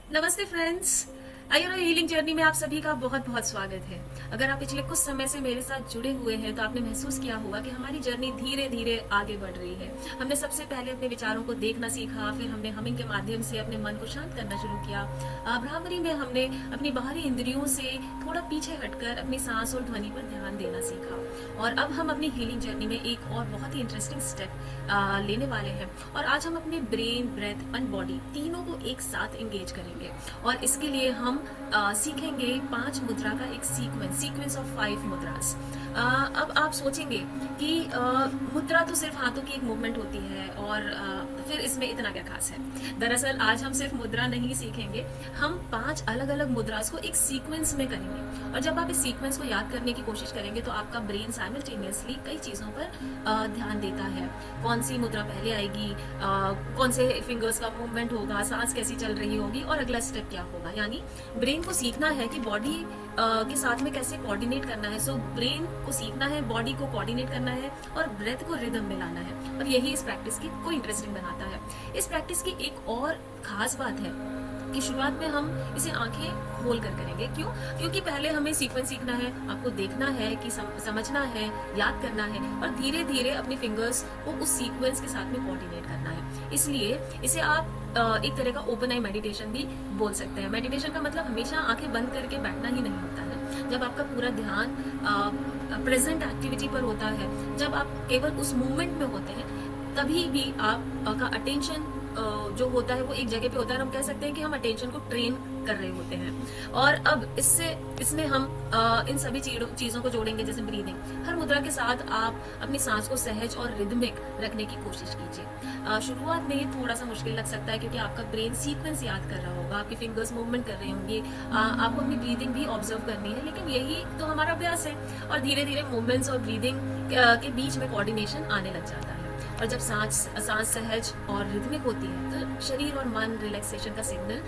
नमस्ते friends. Ayurveda healing journey में आप सभी का बहुत बहुत स्वागत है। अगर आप पिछले कुछ समय से मेरे साथ जुड़े हुए हैं तो आपने महसूस किया होगा कि हमारी जर्नी धीरे धीरे आगे बढ़ रही है। हमने सबसे पहले अपने विचारों को देखना सीखा, फिर हमने हमिंग के माध्यम से अपने मन को शांत करना शुरू किया। भ्रामरी में हमने अपनी बाहरी इंद्रियों से थोड़ा पीछे हटकर अपनी सांस और ध्वनि पर ध्यान देना सीखा। और अब हम अपनी हीलिंग जर्नी में एक और बहुत ही इंटरेस्टिंग स्टेप लेने वाले हैं। और आज हम अपने ब्रेन, ब्रेथ एंड बॉडी तीनों को एक साथ एंगेज करेंगे। और इसके लिए हम सीखेंगे 5 मुद्रा का एक सीक्वेंस ऑफ 5 मुद्रास। अब आप सोचेंगे कि मुद्रा तो सिर्फ हाथों की एक मूवमेंट होती है और फिर इसमें इतना क्या खास है। दरअसल आज हम सिर्फ मुद्रा नहीं सीखेंगे, हम 5 अलग अलग मुद्रास को एक सीक्वेंस में करेंगे। और जब आप इस सीक्वेंस को याद करने की कोशिश करेंगे तो आपका ब्रेन साइमल्टेनियसली कई चीजों पर ध्यान देता है। कौन सी मुद्रा पहले आएगी, कौन से फिंगर्स का मूवमेंट होगा, सांस कैसी चल रही होगी और अगला स्टेप क्या होगा। यानी ब्रेन को सीखना है कि बॉडी के साथ में कैसे कोऑर्डिनेट करना है। सो ब्रेन को सीखना है, बॉडी को कोऑर्डिनेट करना है और ब्रेथ को रिदम में लाना है। और यही इस प्रैक्टिस को इंटरेस्टिंग बनाता है। इस प्रैक्टिस की एक और खास बात है कि शुरुआत में हम इसे आंखें खोल कर करेंगे। क्यों? क्योंकि पहले हमें सीक्वेंस सीखना है, आपको देखना है कि समझना है, याद करना है और धीरे धीरे अपने फिंगर्स को उस सीक्वेंस के साथ में कोऑर्डिनेट करना है। इसलिए इसे आप एक तरह का ओपन आई मेडिटेशन भी बोल सकते हैं। मेडिटेशन का मतलब हमेशा आंखें बंद करके बैठना ही नहीं होता है। जब आपका पूरा ध्यान प्रेजेंट एक्टिविटी पर होता है, जब आप केवल उस मूवमेंट में होते हैं, तभी भी आपका अटेंशन जो होता है वो एक जगह पे होता है। हम कह सकते हैं कि हम अटेंशन को ट्रेन कर रहे होते हैं। और अब इसमें हम इन सभी चीजों को जोड़ेंगे, जैसे ब्रीदिंग। हर मुद्रा के साथ आप अपनी सांस को सहज और रिदमिक रखने की कोशिश कीजिए। शुरुआत में ये थोड़ा सा मुश्किल लग सकता है क्योंकि आपका ब्रेन सीक्वेंस याद कर रहा होगा, आपके फिंगर्स मूवमेंट कर रहे होंगे, आपको अपनी ब्रीदिंग भी ऑब्जर्व करनी है। लेकिन यही तो हमारा अभ्यास है और धीरे धीरे मूवमेंट्स और ब्रीदिंग के बीच में कोऑर्डिनेशन आने लग जाता है। और जब सांस सहज और रिदमिक होती है तो शरीर और मन रिलैक्सेशन का सिग्नल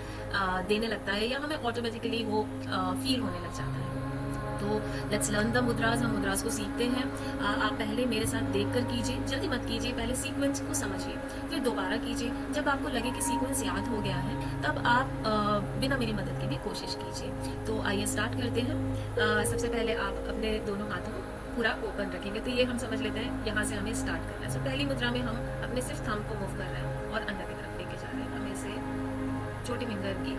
देने लगता है या हमें ऑटोमेटिकली वो फील होने लग जाता है। तो लेट्स लर्न द मुद्रास। हम मुद्रास को सीखते हैं। आप पहले मेरे साथ देखकर कीजिए, जल्दी मत कीजिए। पहले सीक्वेंस को समझिए, फिर दोबारा कीजिए। जब आपको लगे कि सीक्वेंस याद हो गया है तब आप बिना मेरी मदद के भी कोशिश कीजिए। तो आइए स्टार्ट करते हैं। सबसे पहले आप अपने दोनों हाथों को पूरा ओपन रखेंगे। तो ये हम समझ लेते हैं, यहाँ से हमें स्टार्ट करना है। तो पहली मुद्रा में हम अपने सिर्फ थंब को मूव कर रहे हैं और अंदर की तरफ लेके जा रहे हैं। हमें इसे छोटी फिंगर के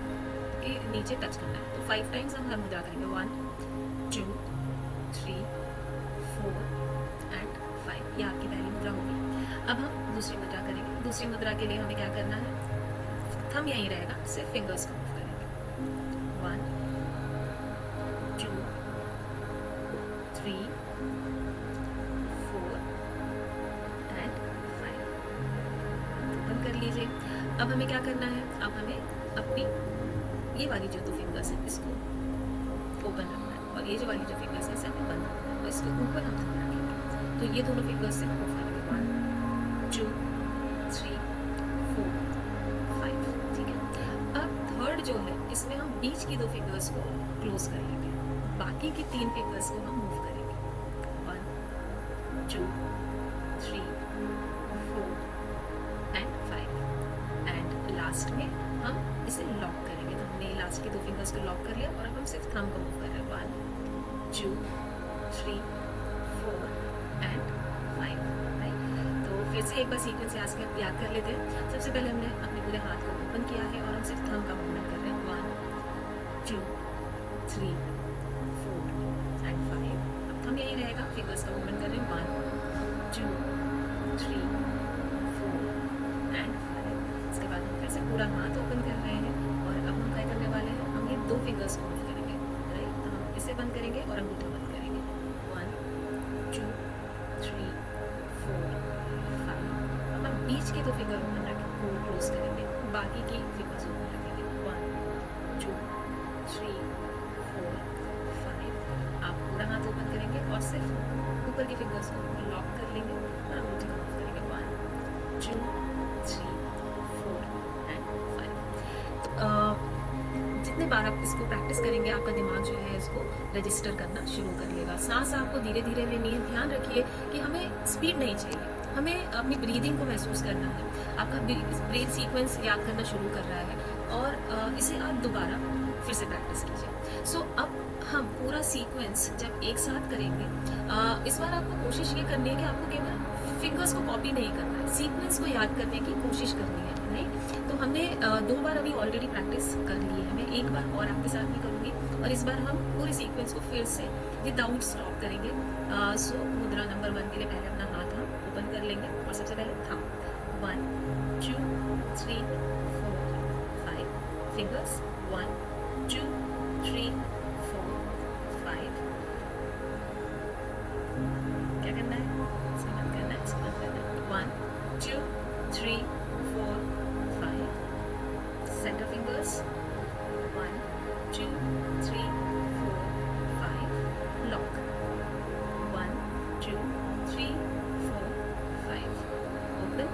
नीचे टच करना है। तो 5 टाइम्स हम हर मुद्रा करेंगे। 1 2 3 4 एंड 5। ये आपकी पहली मुद्रा होगी। अब हम दूसरी मुद्रा करेंगे। दूसरी मुद्रा के लिए हमें क्या करना है, थंब यहीं रहेगा, सिर्फ फिंगर्स को मूव करेंगे। 1 2 3 4 एंड 5। बंद कर लीजिए। अब हमें क्या करना है, अब हमें अपनी ये वाली जो 2 फिंगर्स है इसको ओपन रखना है और ये जो वाली जो फिंगर्स है इसे हमें बंद रखना है। तो इसके ऊपर हम थंब रखेंगे। तो ये दोनों फिंगर्स से मूव करेंगे। 1 2 3 4 5। ठीक है। अब थर्ड जो है इसमें हम बीच की 2 फिंगर्स को क्लोज कर लेंगे। बाकी की 3 फिंगर्स को हम मूव करेंगे। 1 2 3 4 एंड 5। एंड लास्ट में हम इसे लॉक करेंगे। तो हमने लास्ट के 2 फिंगर्स को लॉक कर लिया और अब हम सिर्फ थंब को मूव कर रहे हैं। 1 2 3 4 एंड 5। राइट। तो फिर से एक बार सीक्वेंस याद कर लेते हैं। सबसे पहले हमने अपने पूरे हाथ को ओपन किया है और हम सिर्फ थंब का मूवमेंट कर रहे हैं। 1 2 3 4 एंड 5। अब थंब यही रहेगा, फिंगर्स का मूवमेंट कर रहे हैं। 1 2 3 4 एंड 5। इसके बाद हम फिर से पूरा हाथ ओपन कर रहे हैं और अब हम क्या करने वाले हैं, हम ये 2 फिंगर्स को मूव करेंगे। राइट। तो हम इसे बंद करेंगे और अंगूठा बंद करेंगे। 1 2 3 4 5। अब हम बीच के 2 फिंगर ओपन रखेंगे, क्लोज करेंगे। बाकी की फिंगर्स ओपन रखेंगे। 1 2 3 4 5। आप पूरा हाथ ओपन करेंगे और सिर्फ ऊपर की फिंगर्स को लॉक कर लेंगे और अंगूठे को मूव करेंगे। 1 2 3 4 एंड 5। जितने बार आप इसको प्रैक्टिस करेंगे आपका दिमाग जो है इसको रजिस्टर करना शुरू कर लेगा। सांस आपको धीरे धीरे लेनी है। ध्यान रखिए कि हमें स्पीड नहीं चाहिए, हमें अपनी ब्रीदिंग को महसूस करना है। आपका ब्रेन सीक्वेंस याद करना शुरू कर रहा है और इसे आप दोबारा फिर से प्रैक्टिस कीजिए। सो अब हम पूरा सीक्वेंस जब एक साथ करेंगे, इस बार आपको कोशिश ये करनी है कि आपको केवल फिंगर्स को कॉपी नहीं करना है, सीक्वेंस को याद करने की कोशिश करनी है, नहीं? तो हमने 2 बार अभी ऑलरेडी प्रैक्टिस कर ली है, मैं एक बार और आपके साथ भी करूँगी और इस बार हम पूरे सीक्वेंस को फिर से विदाउट स्टॉप करेंगे। सो मुद्रा नंबर 1 के लिए पहले अपना हाथ हम ओपन कर लेंगे और सबसे पहले थंब 1 2 3 4 5 फिंगर्स 1 2 3 4 5। क्या करना है? इसका मत करना है, इसका मत करना है। 1 2 3 4 5 सेंटर फिंगर्स 1 2 3 4 5 लॉक 1 2 3 4 5 ओपन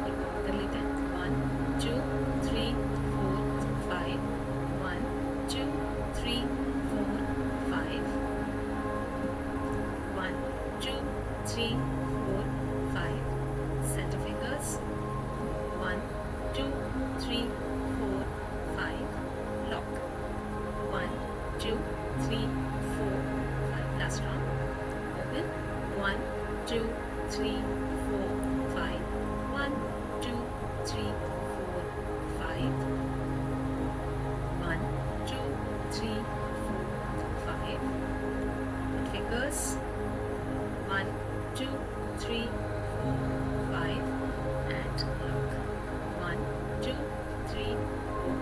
और कर लेते हैं 1 2 3 4 5 1 2 3 4 5 1 2 3 4 5 center fingers 1 2 3 4 5 lock 1 2 3 4 5 last round open 1 2 3 4 5 1 2 3 4 5 1 2 3 4 5 fingers 1 2 3 4 5 and lock 1 2 3 4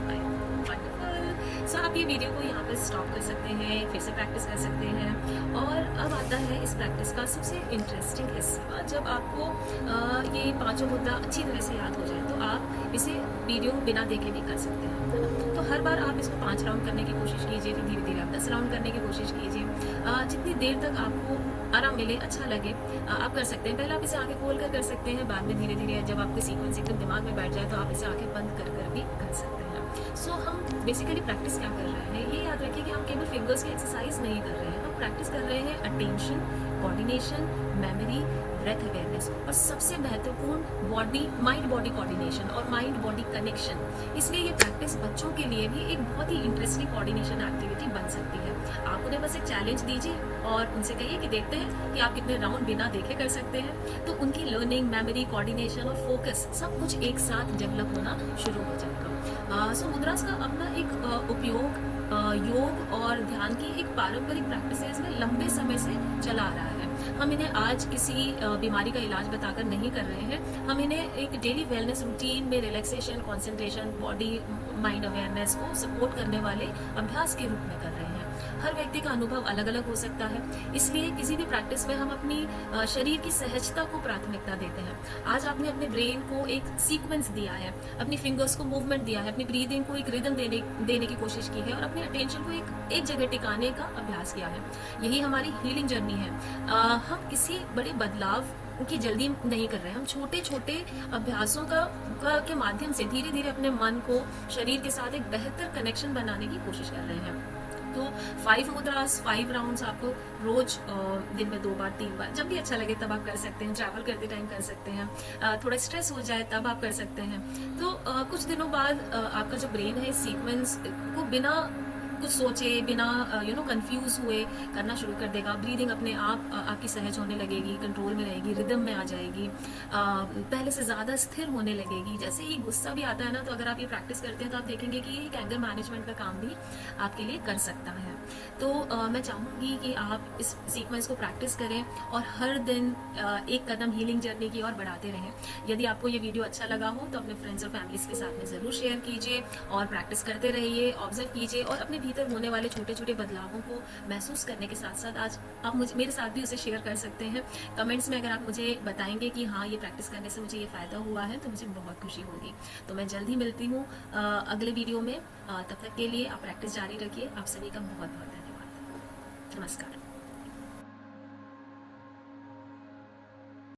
5 wonderful. सो आप ये वीडियो को यहाँ पर स्टॉप कर सकते हैं, फिर से प्रैक्टिस कर सकते हैं। और अब आता है इस प्रैक्टिस का सबसे इंटरेस्टिंग हिस्सा। जब आपको ये पांचों मुद्रा अच्छी तरह से याद हो जाए तो आप इसे वीडियो बिना देखे भी कर सकते हैं, है ना? तो हर बार आप इसको 5 राउंड करने की कोशिश कीजिए, फिर धीरे धीरे आप 10 राउंड करने की कोशिश कीजिए। जितनी देर तक आपको आराम मिले, अच्छा लगे, आप कर सकते हैं। पहले आप इसे आंखें खोल कर सकते हैं, बाद में धीरे धीरे जब आपके सीक्वेंस एकदम दिमाग में बैठ जाए तो आप इसे आंखें बंद कर भी कर सकते हैं। सो हम बेसिकली प्रैक्टिस क्या कर रहे हैं, ये याद रखिए कि हम केवल फिंगर्स की एक्सरसाइज नहीं कर रहे हैं, हम प्रैक्टिस कर रहे हैं attention, coordination, memory, breath awareness और सबसे महत्वपूर्ण माइंड बॉडी कोऑर्डिनेशन और माइंड बॉडी कनेक्शन। इसलिए ये प्रैक्टिस बच्चों के लिए भी एक बहुत ही इंटरेस्टिंग कोऑर्डिनेशन एक्टिविटी बन सकती है। आप उन्हें बस एक चैलेंज दीजिए और उनसे कहिए कि देखते हैं कि आप कितने राउंड बिना देखे कर सकते हैं, तो उनकी लर्निंग, मेमोरी, कोऑर्डिनेशन और फोकस सब कुछ एक साथ डेवलप होना शुरू हो जाएगा। सो मुद्रास का अपना एक उपयोग योग और ध्यान की एक पारंपरिक प्रैक्टिसेस में लंबे समय से चला आ रहा है। हम इन्हें आज किसी बीमारी का इलाज बताकर नहीं कर रहे हैं, हम इन्हें एक डेली वेलनेस रूटीन में relaxation, concentration, body mind awareness को सपोर्ट करने वाले अभ्यास के रूप में कर रहे हैं। हर व्यक्ति का अनुभव अलग अलग हो सकता है, इसलिए किसी भी प्रैक्टिस में हम अपनी शरीर की सहजता को प्राथमिकता देते हैं। आज आपने अपने ब्रेन को एक सीक्वेंस दिया है, अपनी फिंगर्स को मूवमेंट दिया है, अपनी ब्रीदिंग को एक रिदम देने की कोशिश की है और अपनी अटेंशन को एक जगह टिकाने का अभ्यास किया है। यही हमारी हीलिंग जर्नी है। हम किसी बड़े बदलाव की जल्दी नहीं कर रहे हैं, हम छोटे छोटे अभ्यासों के माध्यम से धीरे धीरे अपने मन को शरीर के साथ एक बेहतर कनेक्शन बनाने की कोशिश कर रहे हैं। तो 5 मुद्रास, 5 राउंड्स आपको रोज दिन में 2 बार 3 बार जब भी अच्छा लगे तब आप कर सकते हैं। ट्रैवल करते टाइम कर सकते हैं, थोड़ा स्ट्रेस हो जाए तब आप कर सकते हैं। तो कुछ दिनों बाद आपका जो ब्रेन है इस सीक्वेंस को बिना कुछ सोचे, बिना कंफ्यूज हुए करना शुरू कर देगा। ब्रीदिंग अपने आप आपकी सहज होने लगेगी, कंट्रोल में रहेगी, रिदम में आ जाएगी, पहले से ज़्यादा स्थिर होने लगेगी। जैसे ही गुस्सा भी आता है ना, तो अगर आप ये प्रैक्टिस करते हैं तो आप देखेंगे कि एक एंगर मैनेजमेंट का काम भी आपके लिए कर सकता है। तो मैं चाहूँगी कि आप इस सीक्वेंस को प्रैक्टिस करें और हर दिन एक कदम हीलिंग जर्नी की ओर बढ़ाते रहें। यदि आपको ये वीडियो अच्छा लगा हो तो अपने फ्रेंड्स और फैमिलीज के साथ में ज़रूर शेयर कीजिए और प्रैक्टिस करते रहिए, ऑब्जर्व कीजिए और अपने भीतर होने वाले छोटे छोटे बदलावों को महसूस करने के साथ साथ आज आप मेरे साथ भी उसे शेयर कर सकते हैं। कमेंट्स में अगर आप मुझे बताएंगे कि हाँ, ये प्रैक्टिस करने से मुझे ये फ़ायदा हुआ है, तो मुझे बहुत खुशी होगी। तो मैं जल्द ही मिलती हूँ अगले वीडियो में। तब तक के लिए आप प्रैक्टिस जारी रखिए। आप सभी का बहुत बहुत धन्यवाद। नमस्कार।